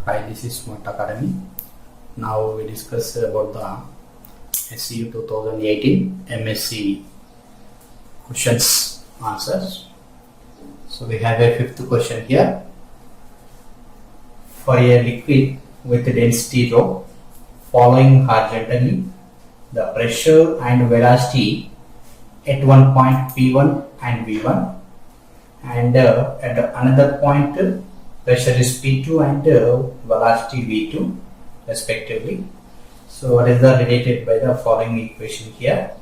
Hi, this is Smart Academy. Now we discuss about the SCU 2018 MSc questions answers. So we have a fifth question here. For a liquid with density rho following horizontally, the pressure and velocity at one point P1 and V1 and at another point pressure is P2 and velocity V2 respectively. So what is the related by the following equation here?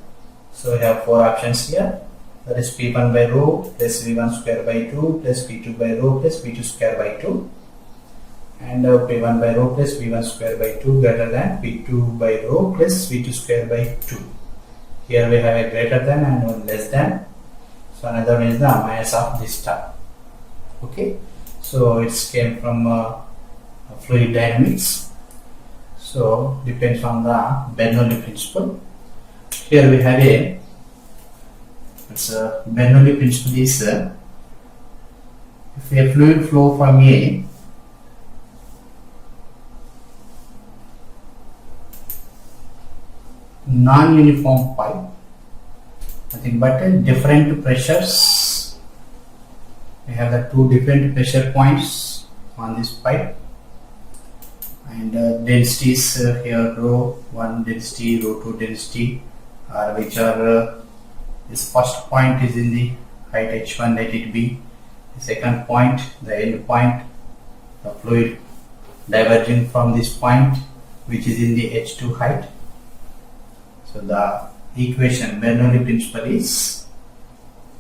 So we have four options here, that is P1 by rho plus V1 square by 2 plus P2 by rho plus V2 square by 2 and P1 by rho plus V1 square by 2 greater than P2 by rho plus V2 square by 2. Here we have a greater than and one less than. So another one is the minus of this term. Okay, so it came from fluid dynamics. So depends on the Bernoulli principle. Here we have a Bernoulli principle is if a fluid flow from a non-uniform pipe, nothing but different pressures. We have the two different pressure points on this pipe and densities here rho 1 density, rho 2 density, which are this first point is in the height h1, let it be the second point, the end point, the fluid diverging from this point which is in the h2 height. So the equation Bernoulli principle is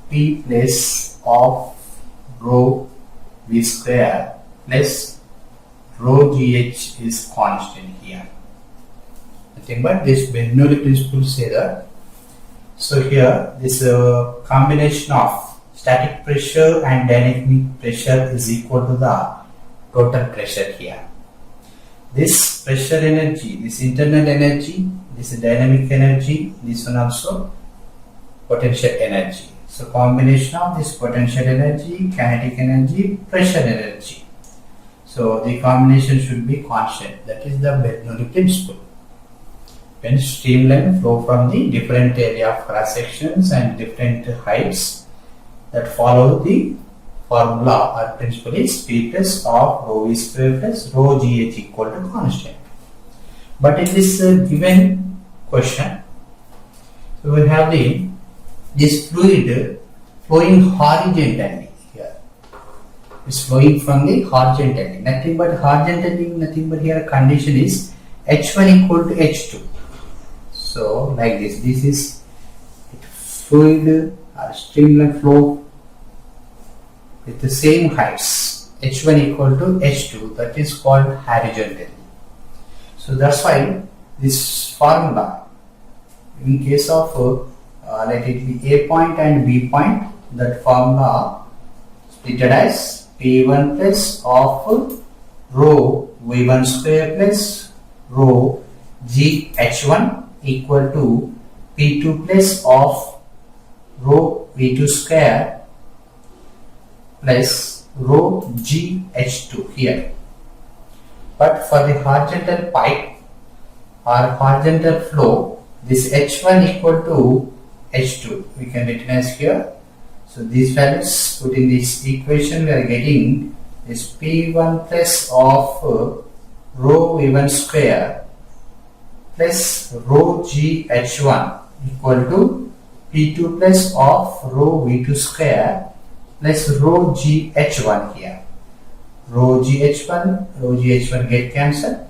P plus of rho V square plus rho GH is constant here. Nothing but this Bernoulli principle say that. So here this combination of static pressure and dynamic pressure is equal to the total pressure here. This pressure energy, this internal energy, this is dynamic energy, this one also potential energy. So combination of this potential energy, kinetic energy, pressure energy. So the combination should be constant. That is the Bernoulli principle. When streamline flow from the different area of cross sections and different heights, that follow the formula or principle is P plus of rho V square plus rho GH equal to constant. But in this given question, so we have this fluid flowing horizontally here. It's flowing from the horizontally. Nothing but here condition is H1 equal to H2. So like this is fluid or streamline flow with the same heights, H1 equal to H2, that is called horizontal. So that's why this formula, in case of let it be A point and B point, that formula splitted as P1 plus of rho V1 square plus rho GH1 equal to P2 plus of rho V2 square plus rho GH2 here. But for the horizontal pipe or horizontal flow, this H1 equal to H2 we can written as here. So these values put in this equation, we are getting this P1 plus of rho V1 square plus rho GH1 equal to P2 plus of rho V2 square plus rho GH1 here. Rho GH1 get cancelled.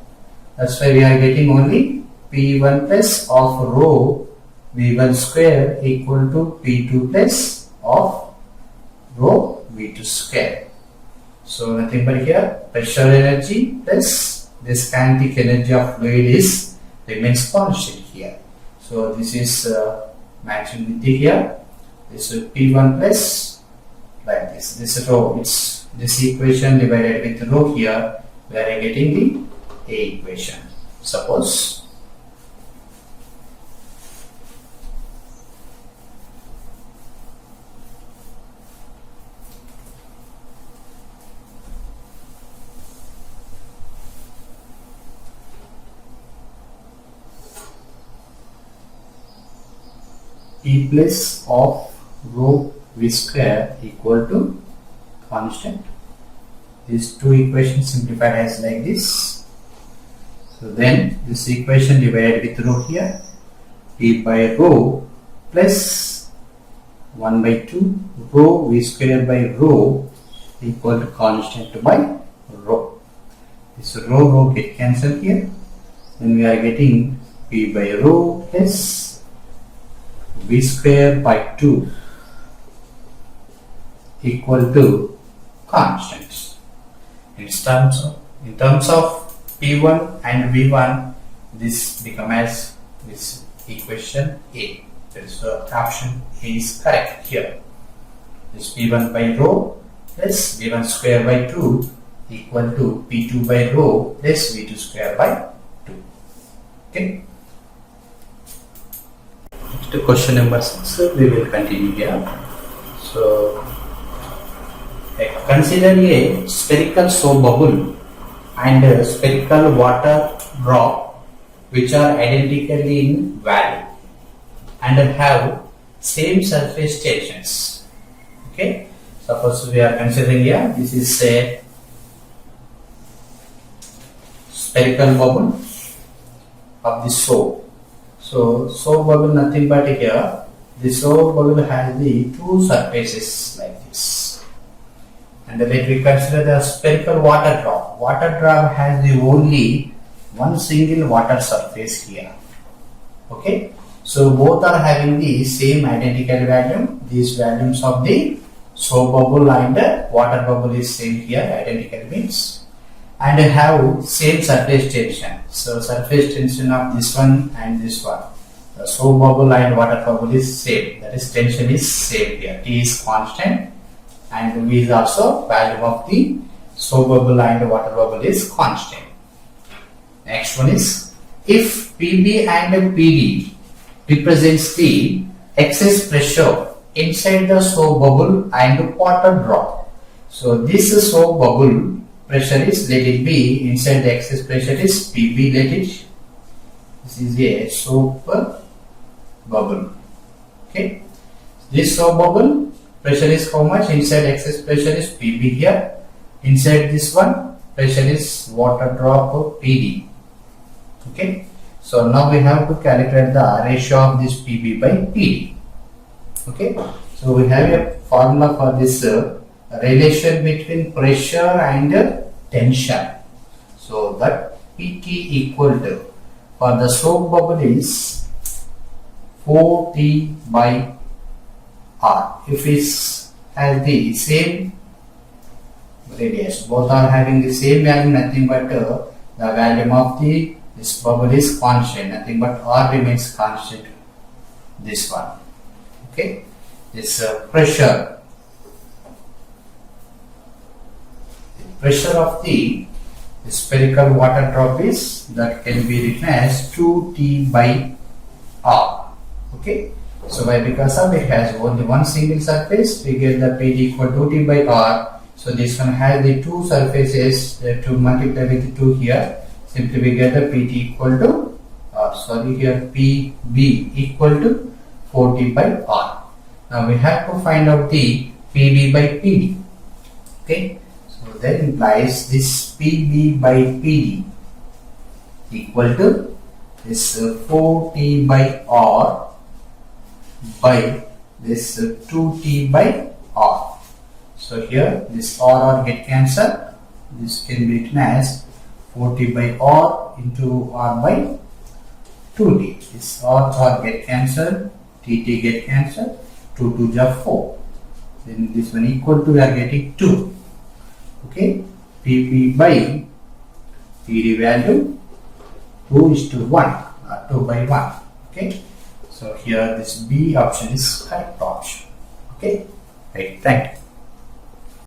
That's why we are getting only P1 plus of rho V1 square equal to P2 plus of rho V2 square. So nothing but here pressure energy plus this kinetic energy of fluid remains constant here. So this is matching with the here. This is P1 plus like this. This rho, it's this equation divided with rho here, we are getting the A equation. Suppose E plus of rho V square equal to constant. These two equations simplified as like this. So then this equation divided with rho here, P by rho plus 1 by 2 rho V square by rho equal to constant by rho. This rho get cancelled here. Then we are getting P by rho plus V square by 2 equal to constants. In terms of P1 and V1, this become as this equation A. So option A is correct here. This P1 by rho plus V1 square by 2 equal to P2 by rho plus V2 square by 2. Okay. Next to question number 6, we will continue here. So consider a spherical soap bubble and a spherical water drop which are identically in value and have same surface tensions. Okay, suppose we are considering here, this is a spherical bubble of the soap. So soap bubble nothing but here, the soap bubble has the two surfaces like this. And let we consider the spherical water drop. Water drop has the only one single water surface here. Okay, so both are having the same identical value. These values of the soap bubble and the water bubble is same here, identical means, and have same surface tension. So surface tension of this one and this one, the soap bubble and water bubble is same, that is tension is same here. T is constant and V is also value of the soap bubble and water bubble is constant. Next one is, if PB and PD represents the excess pressure inside the soap bubble and water drop. So this soap bubble pressure is, let it be, inside the excess pressure is PB, let it. This is a soap bubble. Okay, this soap bubble pressure is how much? Inside excess pressure is PB here. Inside this one pressure is water drop of PD. Okay, so now we have to calculate the ratio of this PB by PD. Okay, so we have a formula for this relation between pressure and tension. So that PT equal to, for the soap bubble is 4T by R. If it has the same radius, both are having the same value, nothing but the value of this bubble is constant, nothing but R remains constant, this one. Okay, this pressure of the spherical water drop is, that can be written as 2T by R. Okay, so why? Because of it has only one single surface, we get the PD equal to 2T by R. So this one has the two surfaces, to multiply with 2 here, simply we get the PT equal to, here PB equal to 4T by R. Now we have to find out the PB by PD. Okay, so that implies this PB by PD equal to this 4T by R by this 2T by R. So here this R get cancelled. This can be written as 4T by R into R by 2T. This R get cancelled, TT get cancelled, 2 2s are 4. Then this one equal to, we are getting 2. Okay, PP by PD value 2:1, 2 by 1. Okay, so here this B option is correct option. Okay, right, thank you.